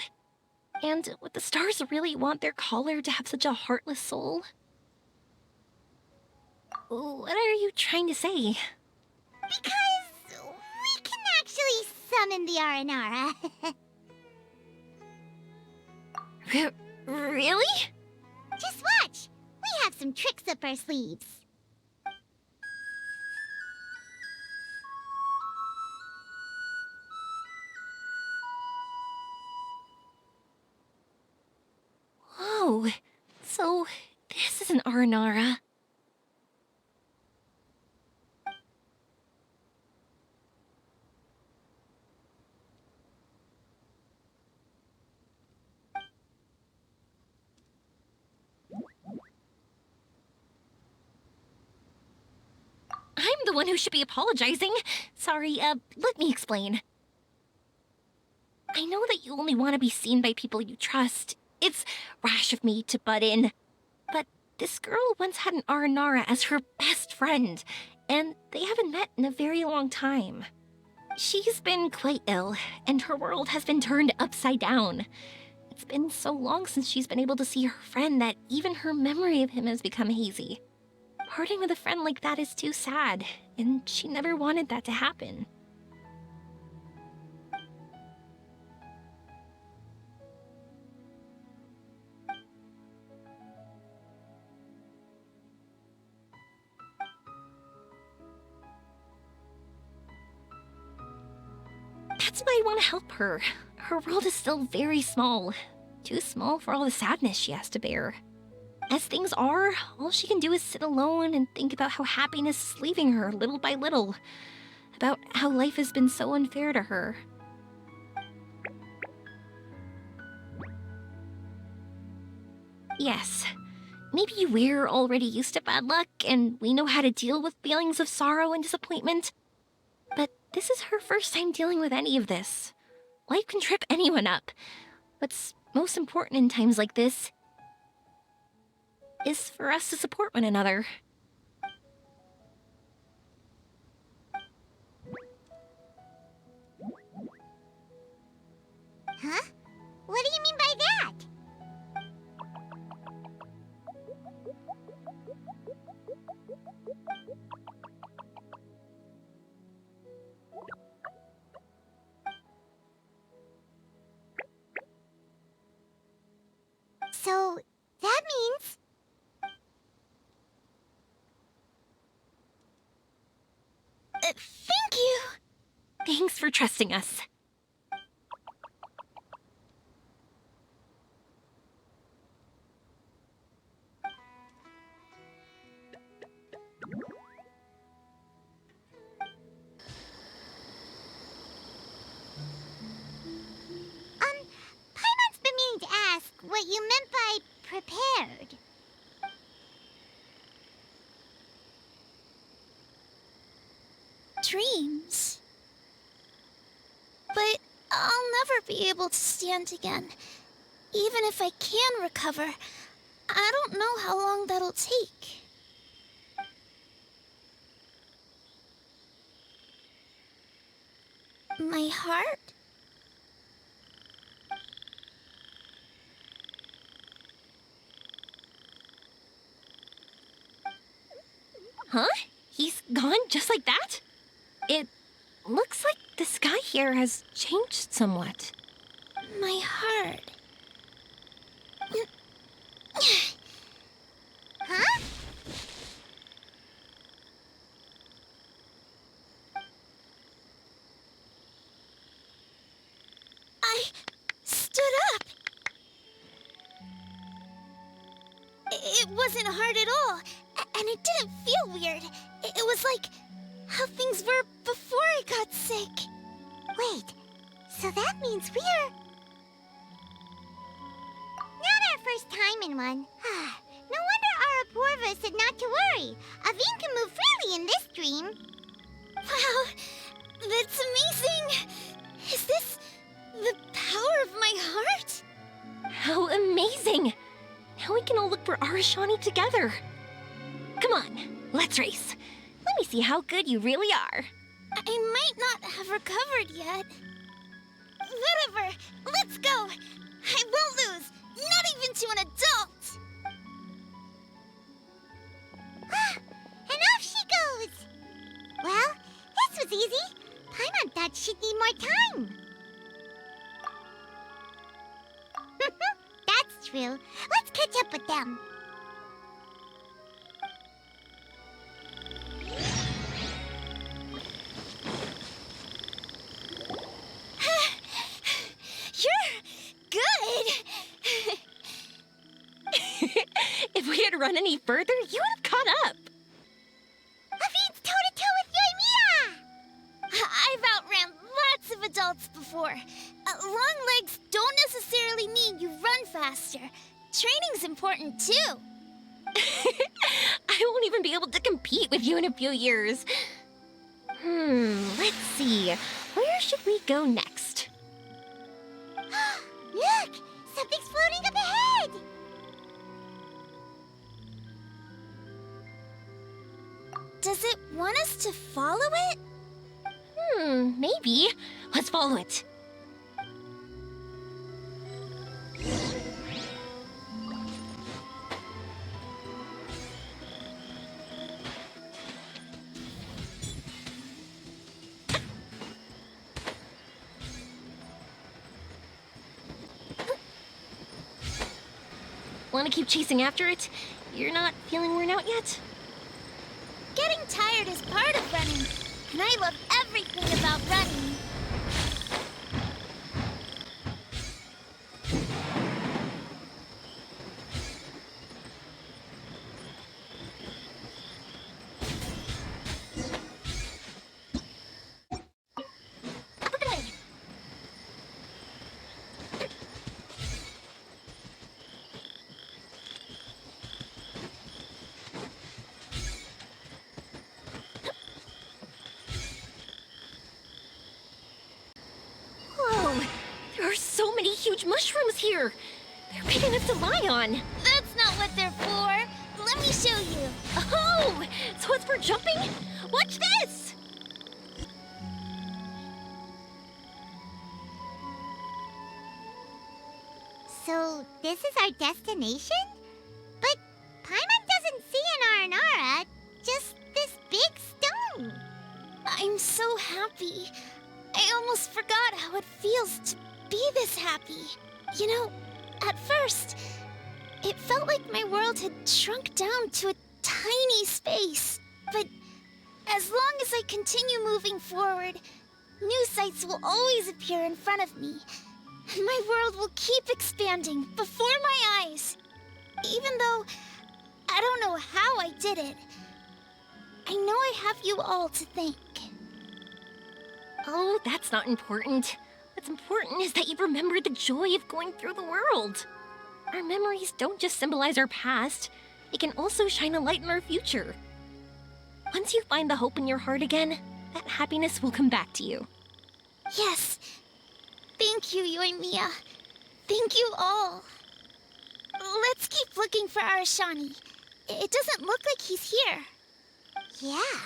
And would the stars really want their caller to have such a heartless soul? What are you trying to say? Because we can actually summon the Aranara. Really? Just watch. We have some tricks up our sleeves. Whoa. So, this is an Aranara. I'm the one who should be apologizing. Sorry, let me explain. I know that you only want to be seen by people you trust. It's rash of me to butt in. But this girl once had an Aranara as her best friend, and they haven't met in a very long time. She's been quite ill, and her world has been turned upside down. It's been so long since she's been able to see her friend that even her memory of him has become hazy. Parting with a friend like that is too sad, and she never wanted that to happen. That's why I want to help her. Her world is still very small. Too small for all the sadness she has to bear. As things are, all she can do is sit alone and think about how happiness is leaving her little by little. About how life has been so unfair to her. Yes, maybe we're already used to bad luck and we know how to deal with feelings of sorrow and disappointment. But this is her first time dealing with any of this. Life can trip anyone up. What's most important in times like this is for us to support one another. Huh? What do you mean by that? So, that means... Thank you! Thanks for trusting us. Paimon's been meaning to ask what you meant by prepared. Dreams. But I'll never be able to stand again. Even if I can recover, I don't know how long that'll take. My heart? Huh? He's gone just like that? It looks like the sky here has changed somewhat. My heart. Huh? I stood up. It wasn't hard at all, and it didn't feel weird. It was like how things were before I got sick. Wait, so that means we're... Not our first time in one. No wonder Araporva said not to worry. Aveen can move freely in this dream. Wow, that's amazing! Is this the power of my heart? How amazing! Now we can all look for Arashani together. Come on, let's race. Let me see how good you really are. I might not have recovered yet. Whatever, let's go! I won't lose, not even to an adult! And off she goes! Well, this was easy. Paimon thought she'd need more time. That's true. Let's catch up with them. You're good! If we had run any further, you would have caught up. Avine's toe-to-toe with Yoimiya! I've outran lots of adults before. Long legs don't necessarily mean you run faster. Training's important too. I won't even be able to compete with you in a few years. Let's see. Where should we go next? Look! Something's floating up ahead! Does it want us to follow it? Maybe. Let's follow it. Want to keep chasing after it? You're not feeling worn out yet? Getting tired is part of running, and I love everything about running. Huge mushrooms here. They're big enough to lie on. That's not what they're for. Let me show you. Oh, so it's for jumping? Watch this! So, this is our destination? But Paimon doesn't see an Aranara, just this big stone. I'm so happy. I almost forgot how it feels to be this happy. You know, at first, it felt like my world had shrunk down to a tiny space. But as long as I continue moving forward, new sights will always appear in front of me. And my world will keep expanding before my eyes. Even though I don't know how I did it, I know I have you all to thank. Oh, that's not important. What's important is that you've remembered the joy of going through the world. Our memories don't just symbolize our past, they can also shine a light in our future. Once you find the hope in your heart again, that happiness will come back to you. Yes. Thank you, Yoimiya. Thank you all. Let's keep looking for Arashani. It doesn't look like he's here. Yeah.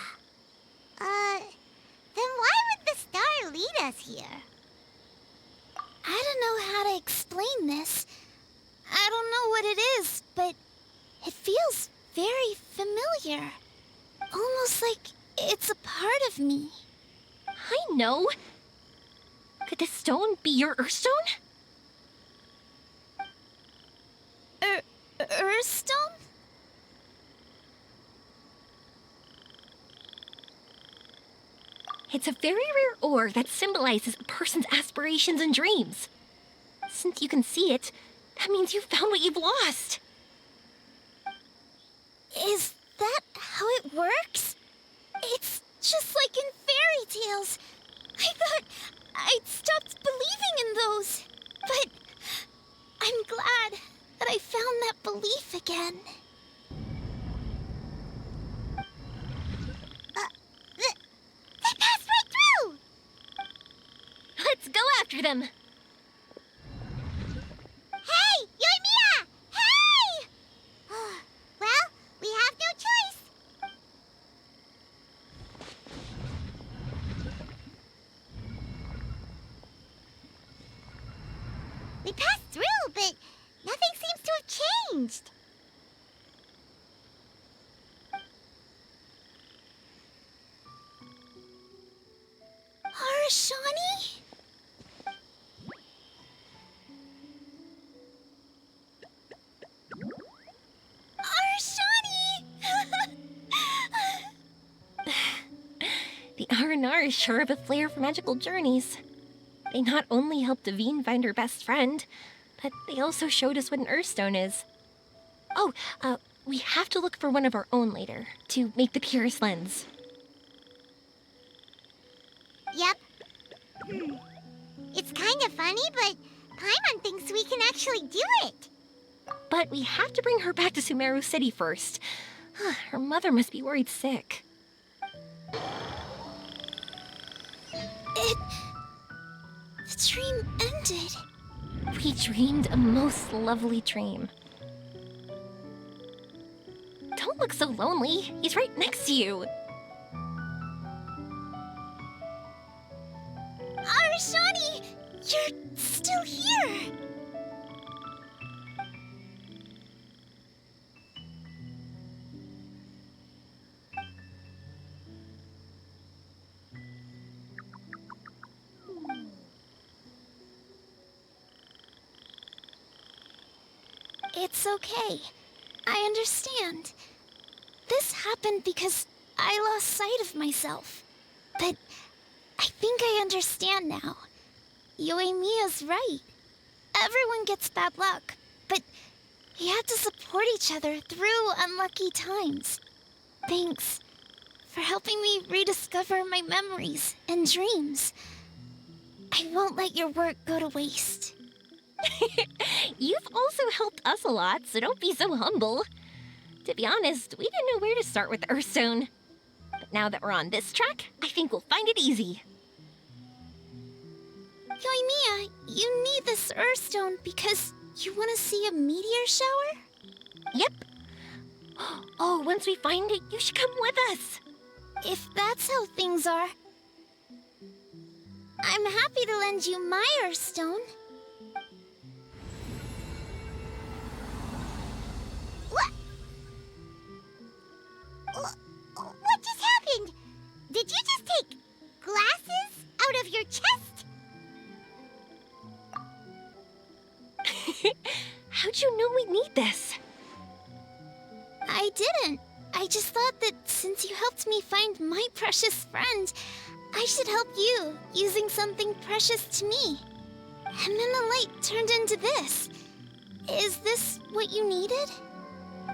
Then why would the star lead us here? I don't know how to explain this. I don't know what it is, but it feels very familiar. Almost like it's a part of me. I know. Could this stone be your Earthstone? Earthstone? It's a very rare ore that symbolizes a person's aspirations and dreams. Since you can see it, that means you've found what you've lost. Is that how it works? It's just like in fairy tales. I thought I'd stopped believing in those. But I'm glad that I found that belief again. They passed right through! Let's go after them. Hey, Yoimiya! Hey! Well, we have no choice. We passed through, but nothing seems to have changed. Arashani? Auranar sure have a flair for magical journeys. They not only helped Devine find her best friend, but they also showed us what an Earthstone is. Oh, we have to look for one of our own later, to make the purest lens. Yep. It's kind of funny, but Paimon thinks we can actually do it. But we have to bring her back to Sumeru City first. Her mother must be worried sick. The dream ended. We dreamed a most lovely dream. Don't look so lonely. He's right next to you. Arashani, you're still here. It's okay. I understand. This happened because I lost sight of myself. But I think I understand now. Yoimiya's right. Everyone gets bad luck, but we have to support each other through unlucky times. Thanks for helping me rediscover my memories and dreams. I won't let your work go to waste. You've also helped us a lot, so don't be so humble. To be honest, we didn't know where to start with Earthstone. But now that we're on this track, I think we'll find it easy. Yoimiya, you need this Earthstone because you want to see a meteor shower? Yep. Oh, once we find it, you should come with us. If that's how things are, I'm happy to lend you my Earthstone. What just happened? Did you just take glasses out of your chest? How'd you know we'd need this? I didn't. I just thought that since you helped me find my precious friend, I should help you using something precious to me. And then the light turned into this. Is this what you needed?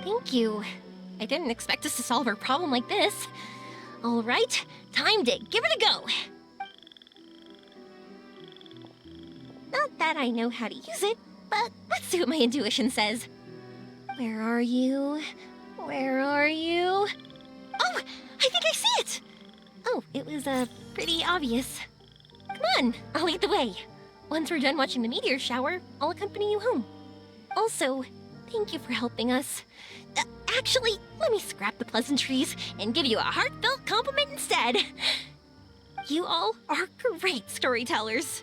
Thank you. I didn't expect us to solve our problem like this. All right, time to give it a go. Not that I know how to use it, but let's see what my intuition says. Where are you? Where are you? Oh, I think I see it! Oh, it was, pretty obvious. Come on, I'll lead the way. Once we're done watching the meteor shower, I'll accompany you home. Also, thank you for helping us. Actually, let me scrap the pleasantries and give you a heartfelt compliment instead. You all are great storytellers.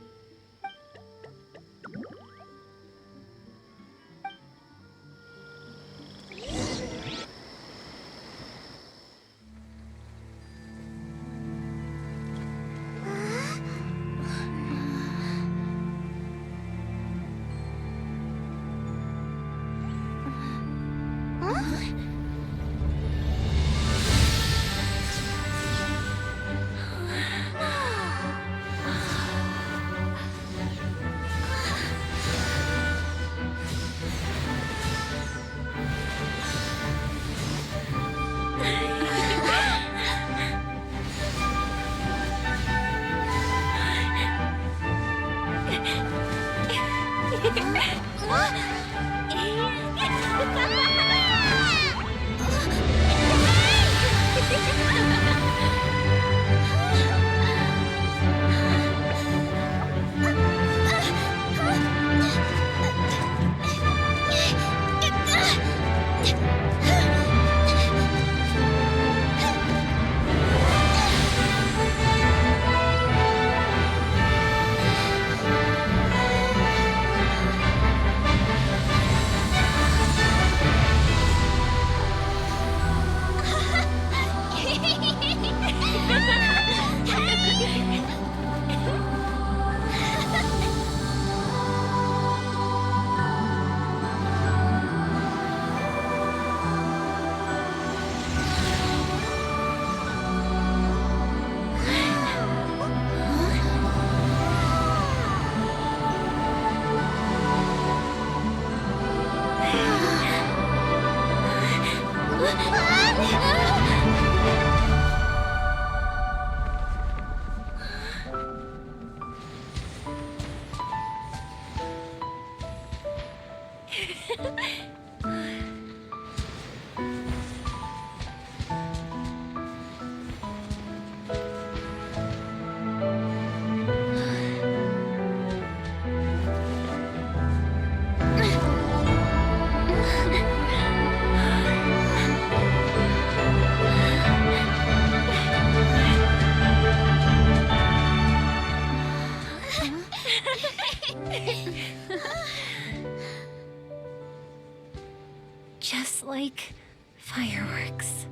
like fireworks.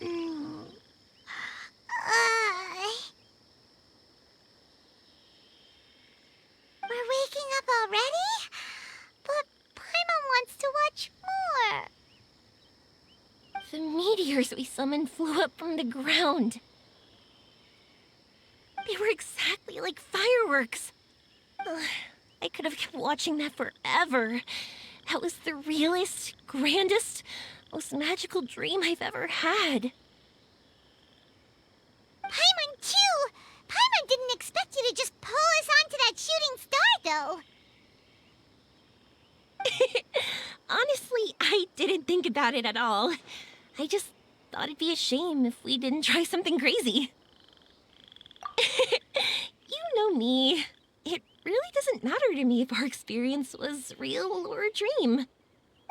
We're waking up already? But Paimon wants to watch more. The meteors we summoned flew up from the ground. They were exactly like fireworks. Ugh, I could have kept watching that forever. That was the realest, grandest, most magical dream I've ever had. Paimon, too! Paimon didn't expect you to just pull us onto that shooting star, though. Honestly, I didn't think about it at all. I just thought it'd be a shame if we didn't try something crazy. You know me. It really doesn't matter to me if our experience was real or a dream.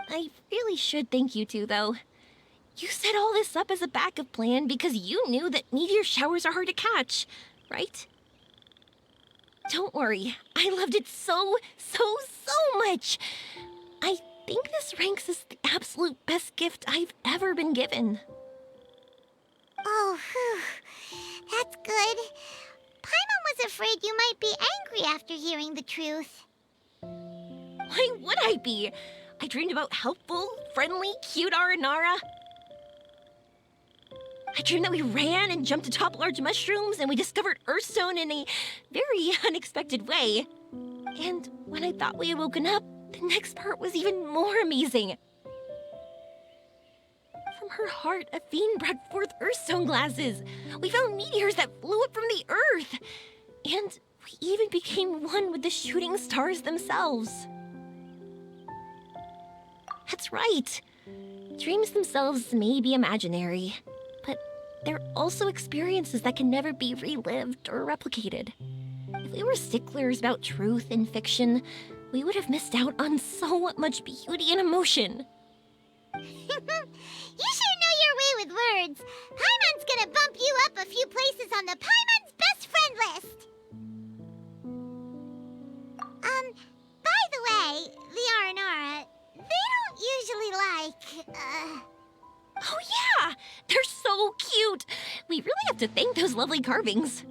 I really should thank you two, though. You set all this up as a backup plan because you knew that meteor showers are hard to catch, right? Don't worry, I loved it so much. I think this ranks as the absolute best gift I've ever been given. Oh, whew. That's good. Paimon was afraid you might be angry after hearing the truth. Why would I be? I dreamed about helpful, friendly, cute Aranara. I dreamed that we ran and jumped atop large mushrooms and we discovered Earthstone in a very unexpected way. And when I thought we had woken up, the next part was even more amazing. From her heart, Athene brought forth Earthstone glasses. We found meteors that flew up from the Earth. And we even became one with the shooting stars themselves. That's right. Dreams themselves may be imaginary, but they're also experiences that can never be relived or replicated. If we were sticklers about truth in fiction, we would have missed out on so much beauty and emotion. You sure know your way with words. Paimon's gonna bump you up a few places on the Paimon's best friend list. By the way, the Aranara, they don't usually like, Oh yeah! They're so cute! We really have to thank those lovely carvings.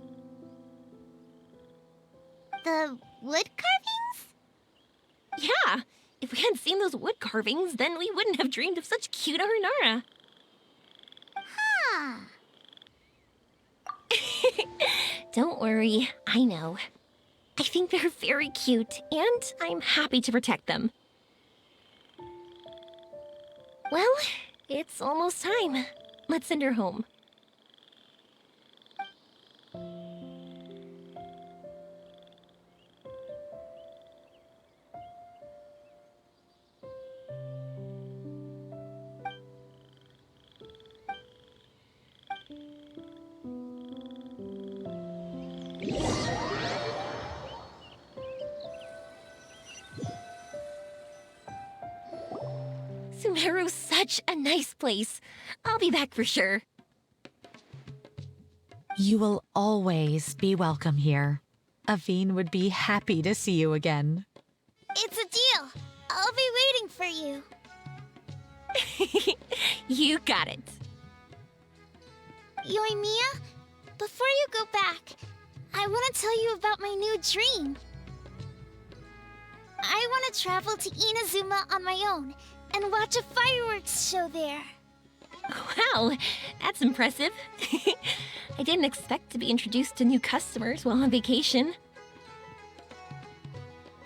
the wood carvings? Yeah! If we hadn't seen those wood carvings, then we wouldn't have dreamed of such cute Aranara. Huh. Don't worry, I know. I think they're very cute, and I'm happy to protect them. Well, it's almost time. Let's send her home. Sumeru's such a nice place. I'll be back for sure. You will always be welcome here. Athene would be happy to see you again. It's a deal. I'll be waiting for you. You got it. Yoimiya, before you go back, I want to tell you about my new dream. I want to travel to Inazuma on my own and watch a fireworks show there. Wow, that's impressive. I didn't expect to be introduced to new customers while on vacation.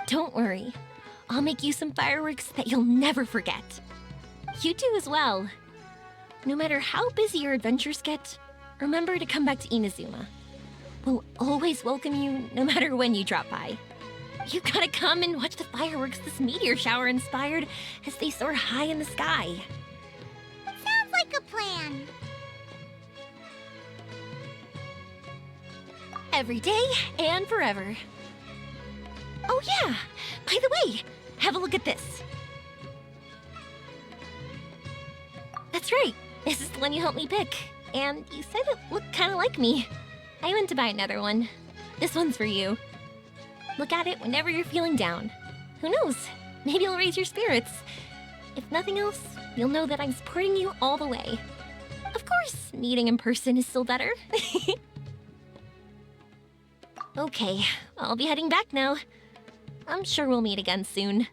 Don't worry, I'll make you some fireworks that you'll never forget. You do as well. No matter how busy your adventures get, remember to come back to Inazuma. We'll always welcome you no matter when you drop by. You gotta come and watch the fireworks this meteor shower inspired as they soar high in the sky. Sounds like a plan. Every day and forever. Oh yeah, by the way, have a look at this. That's right, this is the one you helped me pick. And you said it looked kind of like me. I went to buy another one. This one's for you. Look at it whenever you're feeling down. Who knows? Maybe it'll raise your spirits. If nothing else, you'll know that I'm supporting you all the way. Of course, meeting in person is still better. Okay, I'll be heading back now. I'm sure we'll meet again soon.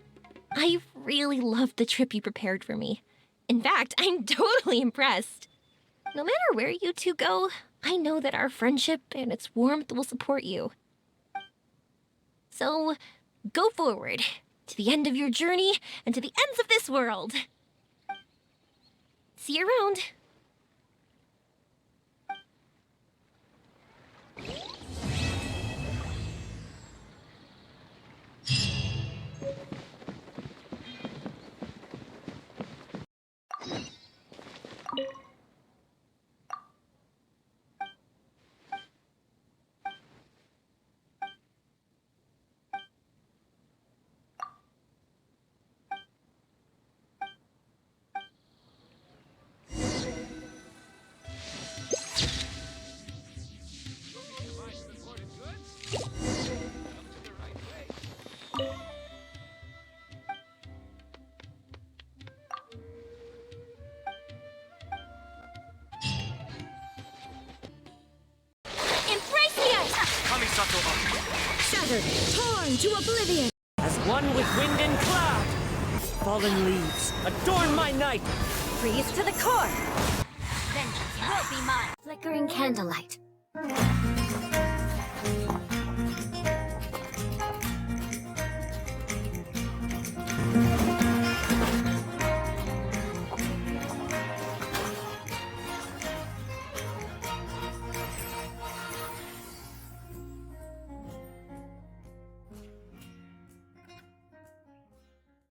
I really loved the trip you prepared for me. In fact, I'm totally impressed. No matter where you two go, I know that our friendship and its warmth will support you. So, go forward, to the end of your journey and to the ends of this world. See you around. Shattered, torn to oblivion. As one with wind and cloud. Fallen leaves, adorn my night. Freeze to the core. Vengeance will be mine. Flickering candlelight.